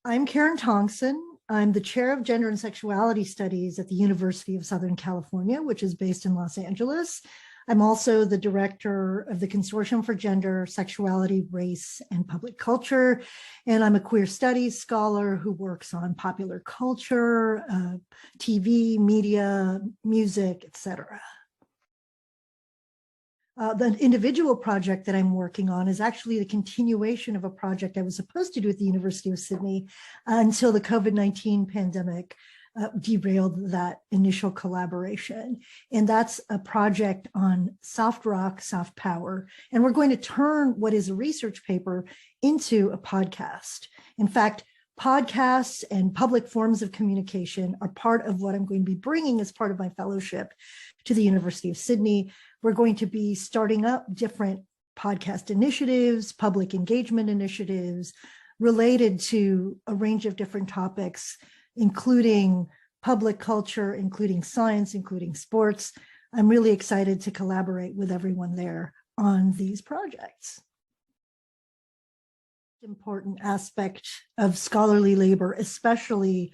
I'm Karen Tongson. I'm the chair of Gender and Sexuality Studies at the University of Southern California, which is based in Los Angeles. I'm also the director of the Consortium for Gender, Sexuality, Race, and Public Culture. And I'm a queer studies scholar who works on popular culture, TV, media, music, etc. The individual project that I'm working on is actually the continuation of a project I was supposed to do at the University of Sydney until the COVID-19 pandemic derailed that initial collaboration. And that's a project on soft rock, soft power. And we're going to turn what is a research paper into a podcast. In fact, podcasts and public forms of communication are part of what I'm going to be bringing as part of my fellowship to the University of Sydney. We're going to be starting up different podcast initiatives, public engagement initiatives related to a range of different topics, including public culture, including science, including sports. I'm really excited to collaborate with everyone there on these projects. Important aspect of scholarly labor, especially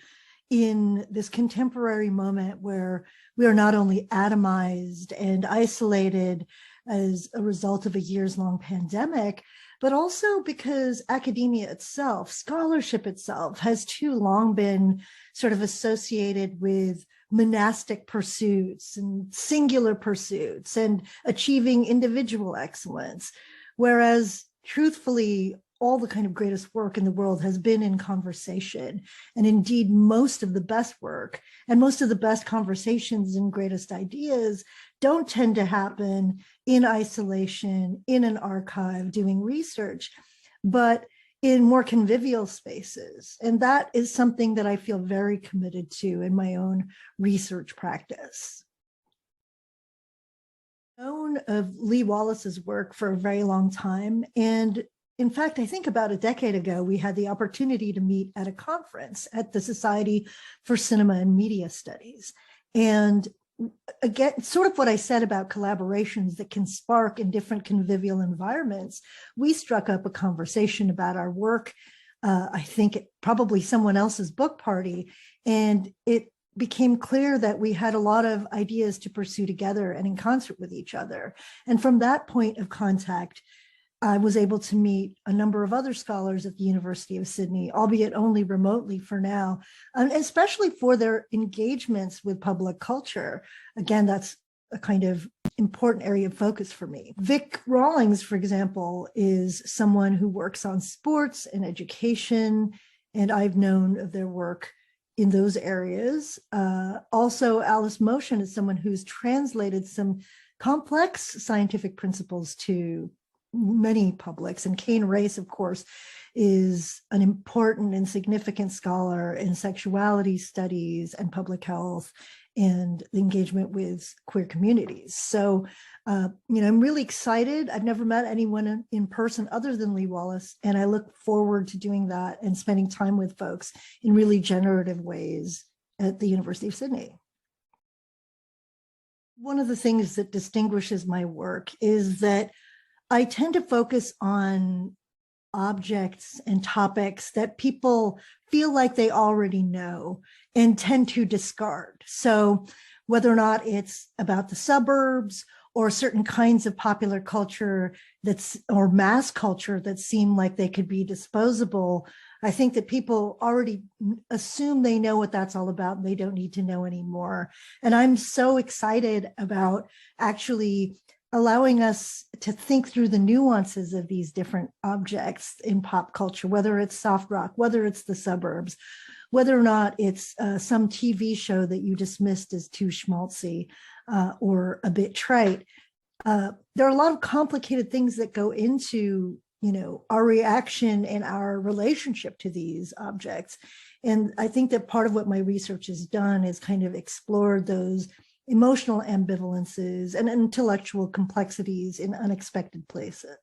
in this contemporary moment where we are not only atomized and isolated as a result of a years-long pandemic, but also because academia itself, scholarship itself, has too long been sort of associated with monastic pursuits and singular pursuits and achieving individual excellence, whereas truthfully, all the kind of greatest work in the world has been in conversation. And indeed, most of the best work and most of the best conversations and greatest ideas don't tend to happen in isolation, in an archive, doing research, but in more convivial spaces. And that is something that I feel very committed to in my own research practice. I've known of Lee Wallace's work for a very long time, and in fact, I think about a decade ago, we had the opportunity to meet at a conference at the Society for Cinema and Media Studies. And again, sort of what I said about collaborations that can spark in different convivial environments, we struck up a conversation about our work, I think at probably someone else's book party, and it became clear that we had a lot of ideas to pursue together and in concert with each other. And from that point of contact, I was able to meet a number of other scholars at the University of Sydney, albeit only remotely for now, especially for their engagements with public culture. Again, that's a kind of important area of focus for me. Vic Rawlings, for example, is someone who works on sports and education, and I've known of their work in those areas. Also, Alice Motion is someone who's translated some complex scientific principles to many publics, and Kane Race, of course, is an important and significant scholar in sexuality studies and public health and the engagement with queer communities. So, I'm really excited. I've never met anyone in person other than Lee Wallace, and I look forward to doing that and spending time with folks in really generative ways at the University of Sydney. One of the things that distinguishes my work is that I tend to focus on objects and topics that people feel like they already know and tend to discard. So whether or not it's about the suburbs or certain kinds of popular culture or mass culture that seem like they could be disposable, I think that people already assume they know what that's all about and they don't need to know anymore. And I'm so excited about actually allowing us to think through the nuances of these different objects in pop culture, whether it's soft rock, whether it's the suburbs, whether or not it's some TV show that you dismissed as too schmaltzy or a bit trite. There are a lot of complicated things that go into, our reaction and our relationship to these objects. And I think that part of what my research has done is kind of explored those emotional ambivalences and intellectual complexities in unexpected places.